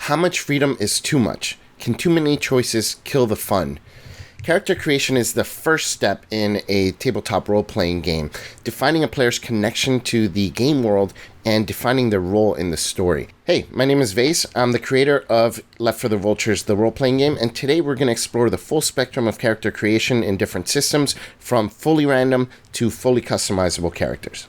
How much freedom is too much? Can too many choices kill the fun? Character creation is the first step in a tabletop role-playing game, defining a player's connection to the game world and defining their role in the story. Hey, my name is Vase. I'm the creator of Left for the Vultures, the role-playing game, and today we're going to explore the full spectrum of character creation in different systems, from fully random to fully customizable characters.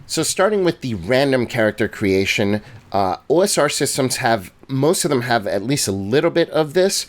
So starting with the random character creation, OSR systems most of them have at least a little bit of this,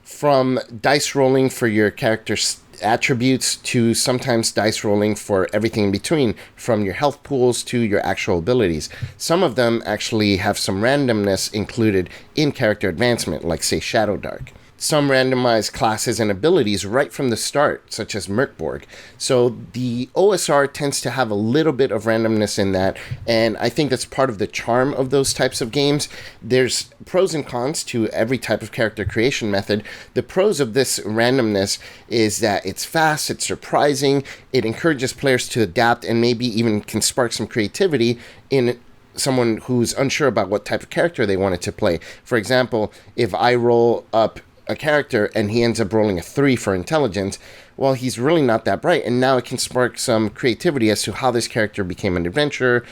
from dice rolling for your character's attributes to sometimes dice rolling for everything in between, from your health pools to your actual abilities. Some of them actually have some randomness included in character advancement, like say Shadow Dark. Some randomize classes and abilities right from the start, such as Merkborg. So the OSR tends to have a little bit of randomness in that, and I think that's part of the charm of those types of games. There's pros and cons to every type of character creation method. The pros of this randomness is that it's fast, it's surprising, it encourages players to adapt, and maybe even can spark some creativity in someone who's unsure about what type of character they wanted to play. For example, if I roll up a character and he ends up rolling a 3 for intelligence, well, he's really not that bright, and now it can spark some creativity as to how this character became an adventurer,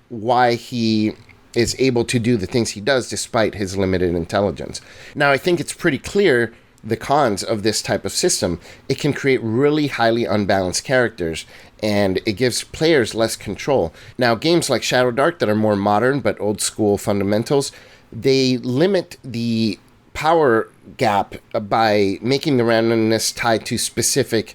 why he is able to do the things he does despite his limited intelligence. Now, I think it's pretty clear the cons of this type of system. It can create really highly unbalanced characters, and it gives players less control. Now, games like Shadow Dark that are more modern but old school fundamentals, they limit the power gap by making the randomness tied to specific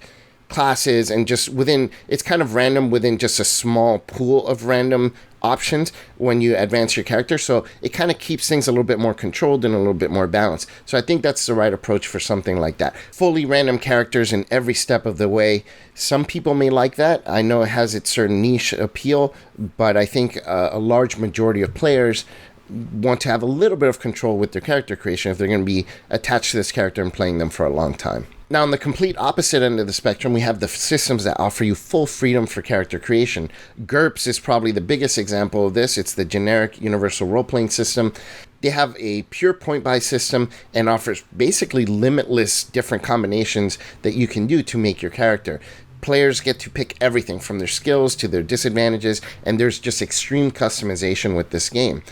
classes, and just within, it's kind of random within just a small pool of random options when you advance your character. So it kind of keeps things a little bit more controlled and a little bit more balanced. So I think that's the right approach for something like that. Fully random characters in every step of the way. Some people may like that. I know it has its certain niche appeal, but I think a large majority of players want to have a little bit of control with their character creation if they're going to be attached to this character and playing them for a long time. Now, on the complete opposite end of the spectrum, we have the systems that offer you full freedom for character creation. GURPS is probably the biggest example of this. It's the generic universal role-playing system. They have a pure point-buy system and offers basically limitless different combinations that you can do to make your character. Players get to pick everything from their skills to their disadvantages, and there's just extreme customization with this game.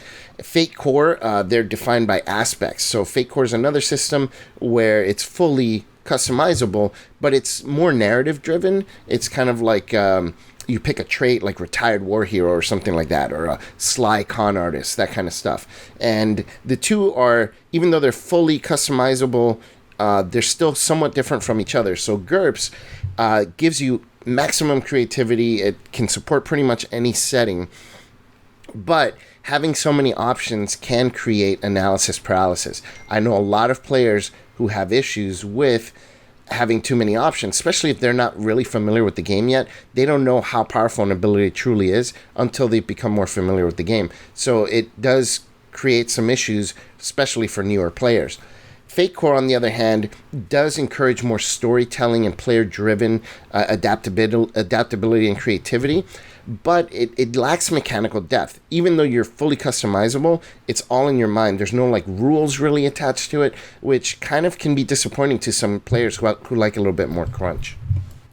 Fate Core, they're defined by aspects. So Fate Core is another system where it's fully customizable, but it's more narrative driven. It's kind of like you pick a trait like retired war hero or something like that, or a sly con artist, that kind of stuff. And the two are, even though they're fully customizable, they're still somewhat different from each other. So GURPS gives you maximum creativity. It can support pretty much any setting, but having so many options can create analysis paralysis. I know a lot of players who have issues with having too many options, especially if they're not really familiar with the game yet. They don't know how powerful an ability truly is until they become more familiar with the game. So it does create some issues, especially for newer players. Fate Core, on the other hand, does encourage more storytelling and player-driven adaptability and creativity, but it lacks mechanical depth. Even though you're fully customizable, it's all in your mind. There's no rules really attached to it, which kind of can be disappointing to some players who like a little bit more crunch.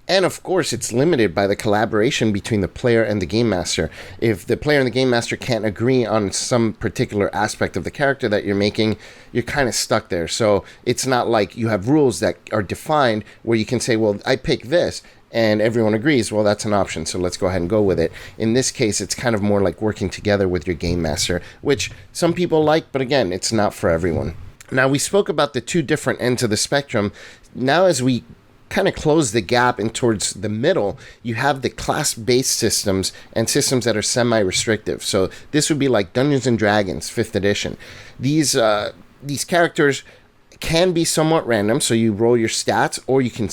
And of course, it's limited by the collaboration between the player and the game master. If the player and the game master can't agree on some particular aspect of the character that you're making, you're kind of stuck there. So it's not like you have rules that are defined where you can say, well, I pick this, and everyone agrees, well, that's an option, so let's go ahead and go with it. In this case, it's kind of more like working together with your game master, which some people like, but again, it's not for everyone. Now, we spoke about the two different ends of the spectrum. Now, as we kind of close the gap in towards the middle, you have the class-based systems and systems that are semi-restrictive. So this would be like Dungeons and Dragons 5th edition. These characters can be somewhat random, so you roll your stats, or you can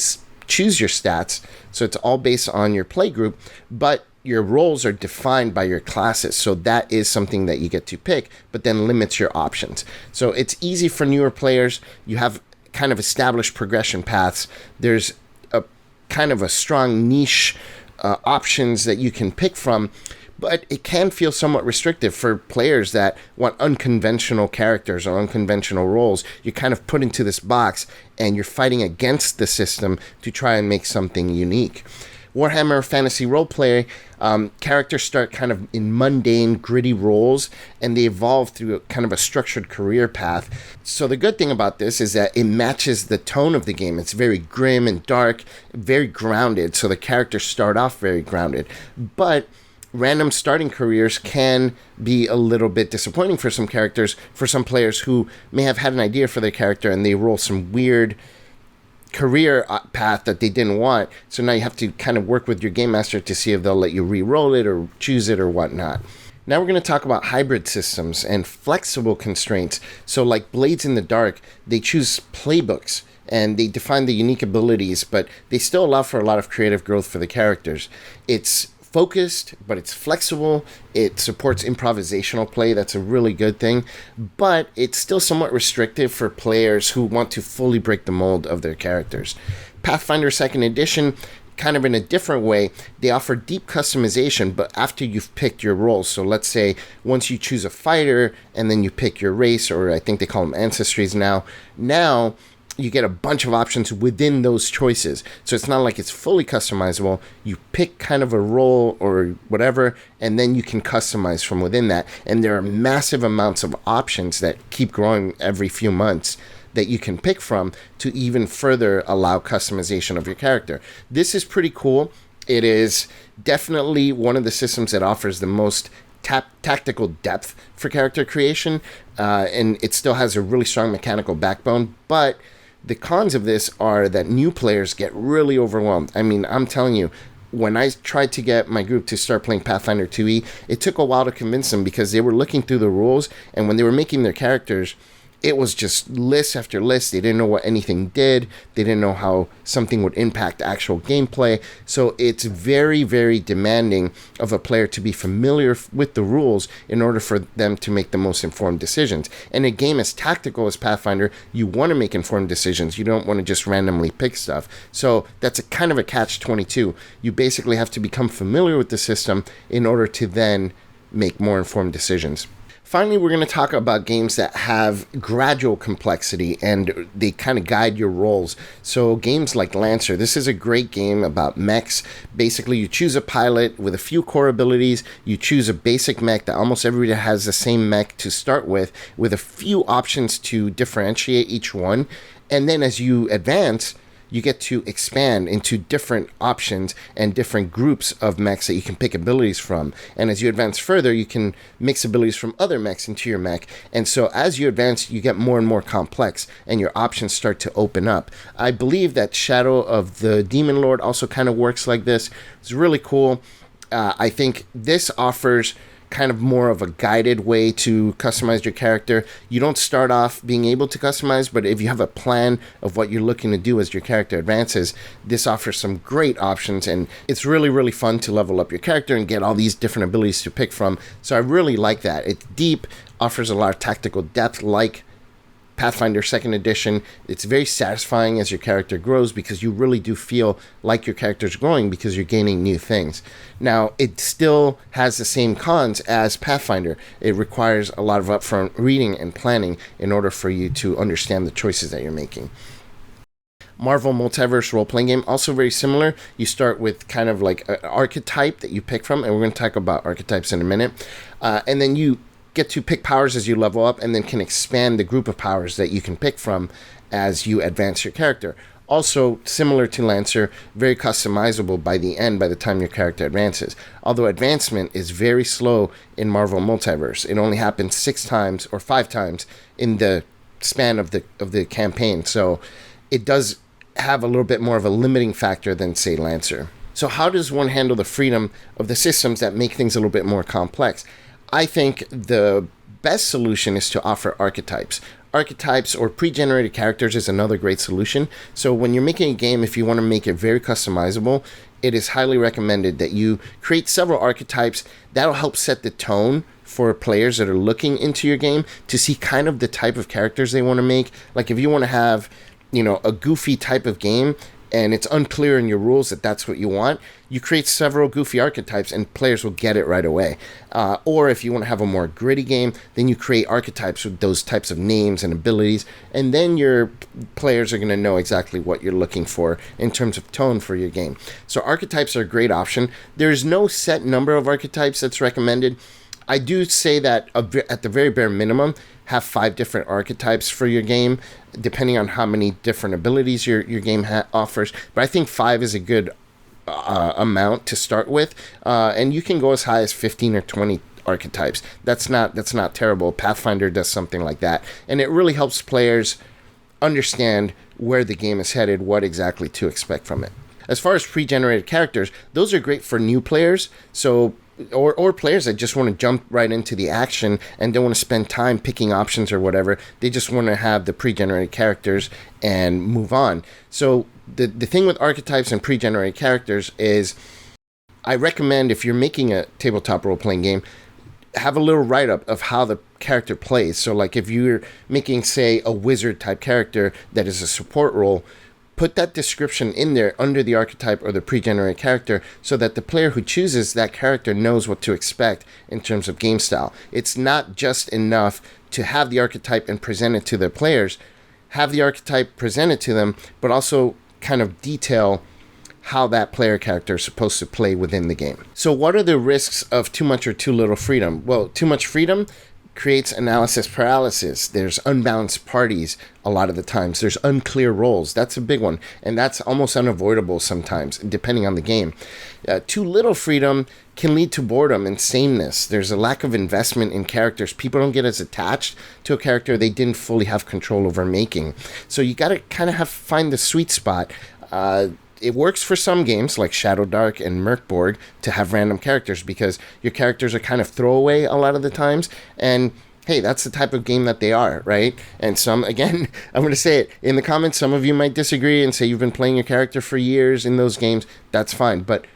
choose your stats, so it's all based on your play group, but your roles are defined by your classes, so that is something that you get to pick, but then limits your options. So it's easy for newer players. You have kind of established progression paths. There's a kind of a strong niche options that you can pick from, but it can feel somewhat restrictive for players that want unconventional characters or unconventional roles. You're kind of put into this box and you're fighting against the system to try and make something unique. Warhammer Fantasy Roleplay, characters start kind of in mundane, gritty roles, and they evolve through kind of a structured career path. So the good thing about this is that it matches the tone of the game. It's very grim and dark, very grounded, so the characters start off very grounded. But random starting careers can be a little bit disappointing for some characters, for some players who may have had an idea for their character and they roll some weird career path that they didn't want. So now you have to kind of work with your game master to see if they'll let you re-roll it or choose it or whatnot. Now we're going to talk about hybrid systems and flexible constraints. So like Blades in the Dark, they choose playbooks and they define the unique abilities, but they still allow for a lot of creative growth for the characters. It's focused, but it's flexible. It supports improvisational play. That's a really good thing, but it's still somewhat restrictive for players who want to fully break the mold of their characters. Pathfinder 2nd Edition, kind of in a different way, they offer deep customization, but after you've picked your roles. So let's say once you choose a fighter and then you pick your race, or I think they call them ancestries now you get a bunch of options within those choices. So it's not like it's fully customizable. You pick kind of a role or whatever, and then you can customize from within that. And there are massive amounts of options that keep growing every few months that you can pick from to even further allow customization of your character. This is pretty cool. It is definitely one of the systems that offers the most tactical depth for character creation, and it still has a really strong mechanical backbone, but the cons of this are that new players get really overwhelmed. I mean, I'm telling you, when I tried to get my group to start playing Pathfinder 2e, it took a while to convince them because they were looking through the rules, and when they were making their characters, it was just list after list. They didn't know what anything did. They didn't know how something would impact actual gameplay. So it's very, very demanding of a player to be familiar with the rules in order for them to make the most informed decisions. And a game as tactical as Pathfinder, you want to make informed decisions. You don't want to just randomly pick stuff. So that's a kind of a catch-22. You basically have to become familiar with the system in order to then make more informed decisions. Finally, we're going to talk about games that have gradual complexity and they kind of guide your roles. So games like Lancer, this is a great game about mechs. Basically, you choose a pilot with a few core abilities. You choose a basic mech that almost everybody has the same mech to start with a few options to differentiate each one. And then as you advance, you get to expand into different options and different groups of mechs that you can pick abilities from. And as you advance further, you can mix abilities from other mechs into your mech. And so as you advance, you get more and more complex and your options start to open up. I believe that Shadow of the Demon Lord also kind of works like this. It's really cool. I think this offers kind of more of a guided way to customize your character. You don't start off being able to customize, but if you have a plan of what you're looking to do as your character advances, this offers some great options, and it's really, really fun to level up your character and get all these different abilities to pick from. So I really like that. It's deep, offers a lot of tactical depth like Pathfinder 2nd Edition. It's very satisfying as your character grows because you really do feel like your character's growing because you're gaining new things. Now, it still has the same cons as Pathfinder. It requires a lot of upfront reading and planning in order for you to understand the choices that you're making. Marvel Multiverse role-playing game, also very similar. You start with kind of like an archetype that you pick from, and we're going to talk about archetypes in a minute. And then you get to pick powers as you level up and then can expand the group of powers that you can pick from as you advance your character. Also, similar to Lancer, very customizable by the time your character advances. Although advancement is very slow in Marvel Multiverse. It only happens 6 times or 5 times in the span of the campaign. So it does have a little bit more of a limiting factor than, say, Lancer. So how does one handle the freedom of the systems that make things a little bit more complex? I think the best solution is to offer archetypes. Archetypes or pre-generated characters is another great solution. So when you're making a game, if you want to make it very customizable, it is highly recommended that you create several archetypes. That'll help set the tone for players that are looking into your game to see kind of the type of characters they want to make. Like if you want to have a goofy type of game and it's unclear in your rules that that's what you want, you create several goofy archetypes and players will get it right away. Or if you want to have a more gritty game, then you create archetypes with those types of names and abilities, and then your players are going to know exactly what you're looking for in terms of tone for your game. So archetypes are a great option. There's no set number of archetypes that's recommended. I do say that at the very bare minimum, have 5 different archetypes for your game, depending on how many different abilities your game offers. But I think 5 is a good amount to start with, and you can go as high as 15 or 20 archetypes. That's not terrible. Pathfinder does something like that, and it really helps players understand where the game is headed, what exactly to expect from it. As far as pre-generated characters, those are great for new players. So or players that just want to jump right into the action and don't want to spend time picking options or whatever. They just want to have the pre-generated characters and move on. So the thing with archetypes and pre-generated characters is I recommend, if you're making a tabletop role-playing game, have a little write-up of how the character plays. So like if you're making, say, a wizard type character that is a support role, put that description in there under the archetype or the pre-generated character so that the player who chooses that character knows what to expect in terms of game style. It's not just enough to have the archetype and present it to the players. Have the archetype presented to them, but also kind of detail how that player character is supposed to play within the game. So what are the risks of too much or too little freedom? Well, too much freedom creates analysis paralysis. There's unbalanced parties a lot of the times. There's unclear roles. That's a big one. And that's almost unavoidable sometimes, depending on the game. Too little freedom can lead to boredom and sameness. There's a lack of investment in characters. People don't get as attached to a character they didn't fully have control over making. So you got to kind of find the sweet spot. It works for some games like Shadow Dark and Merkborg to have random characters because your characters are kind of throwaway a lot of the times. And hey, that's the type of game that they are, right? And some, again, I'm going to say it in the comments, some of you might disagree and say you've been playing your character for years in those games. That's fine. But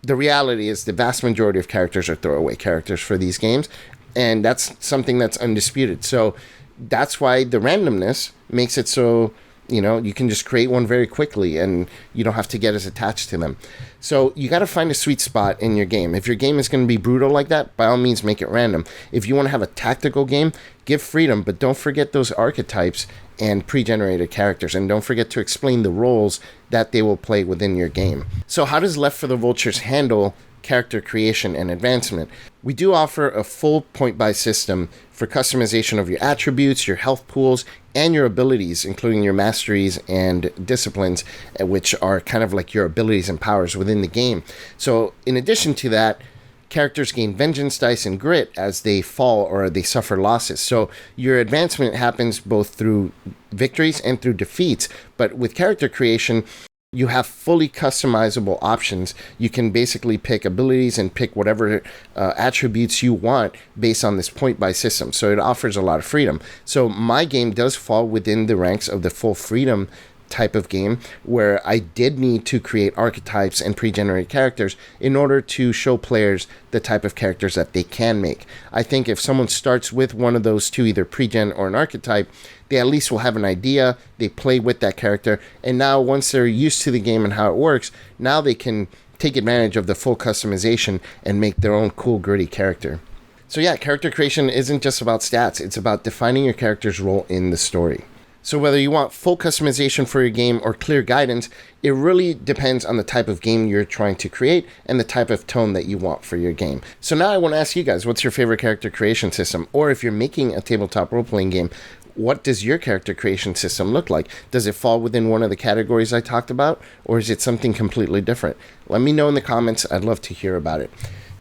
the reality is the vast majority of characters are throwaway characters for these games. And that's something that's undisputed. So that's why the randomness makes it so, you can just create one very quickly and you don't have to get as attached to them. So you got to find a sweet spot in your game. If your game is going to be brutal like that, by all means, make it random. If you want to have a tactical game, give freedom, but don't forget those archetypes and pre-generated characters. And don't forget to explain the roles that they will play within your game. So how does Left for the Vultures handle character creation and advancement? We do offer a full point-buy system for customization of your attributes, your health pools, and your abilities, including your masteries and disciplines, which are kind of like your abilities and powers within the game. So in addition to that, characters gain vengeance dice and grit as they fall or they suffer losses. So your advancement happens both through victories and through defeats. But with character creation, you have fully customizable options. You can basically pick abilities and pick whatever attributes you want based on this point-buy system. So it offers a lot of freedom. So my game does fall within the ranks of the full freedom type of game, where I did need to create archetypes and pre-generated characters in order to show players the type of characters that they can make. I think if someone starts with one of those two, either pre-gen or an archetype, they at least will have an idea, they play with that character, and now once they're used to the game and how it works, now they can take advantage of the full customization and make their own cool, gritty character. So yeah, character creation isn't just about stats, it's about defining your character's role in the story. So whether you want full customization for your game or clear guidance, it really depends on the type of game you're trying to create and the type of tone that you want for your game. So now I want to ask you guys, what's your favorite character creation system? Or if you're making a tabletop role-playing game, what does your character creation system look like? Does it fall within one of the categories I talked about? Or is it something completely different? Let me know in the comments. I'd love to hear about it.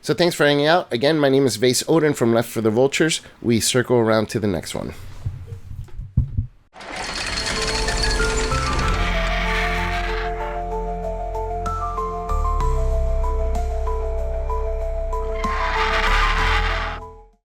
So thanks for hanging out. Again, my name is Vase Odin from Left for the Vultures. We circle around to the next one.